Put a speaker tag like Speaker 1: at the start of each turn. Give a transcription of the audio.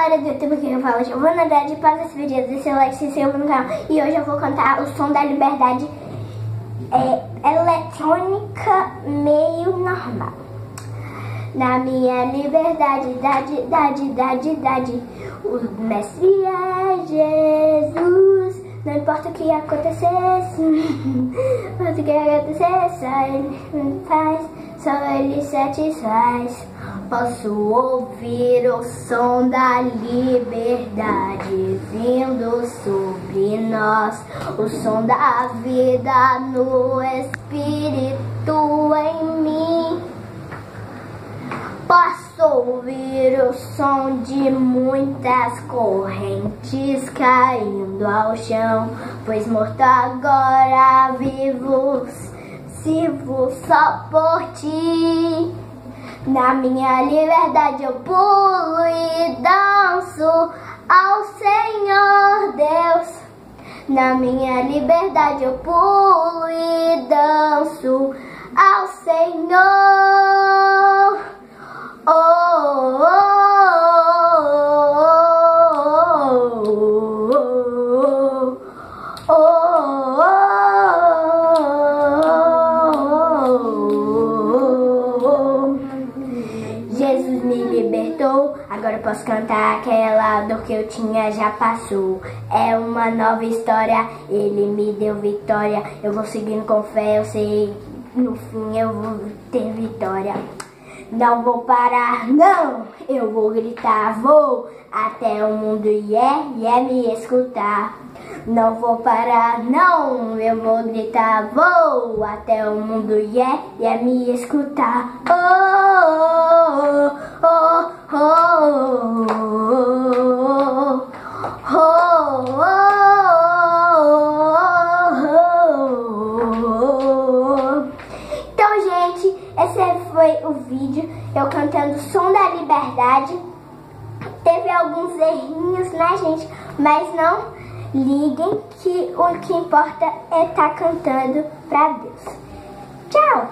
Speaker 1: galera do YouTube, que eu falo Giovana Andrade, pausa esse vídeo, deixa seu like, se inscreva no canal. E hoje eu vou cantar o Som da Liberdade, eletrônica meio normal. Na minha liberdade, idade, o mestre é Jesus. Não importa o que acontecesse, o que acontecesse, só ele faz, só ele satisfaz. Posso ouvir o som da liberdade vindo sobre nós, o som da vida no espírito em mim. Posso ouvir o som de muitas correntes caindo ao chão, pois morto agora vivo só por ti. Na minha liberdade eu pulo e danço ao Senhor Deus. Na minha liberdade eu pulo e danço ao Senhor. Oh, oh, oh, oh, oh. Jesus me libertou, agora eu posso cantar aquela dor que eu tinha já passou. É uma nova história, ele me deu vitória. Eu vou seguindo com fé, eu sei no fim eu vou ter vitória. Não vou parar, não, eu vou gritar, vou até o mundo me escutar. Não vou parar, não, eu vou gritar, vou até o mundo me escutar. Oh, oh, oh, oh, oh, oh. Então, gente, esse foi o vídeo, eu cantando o Som da Liberdade. Teve alguns errinhos, né, gente? Mas não liguem, que o que importa é estar cantando pra Deus. Tchau!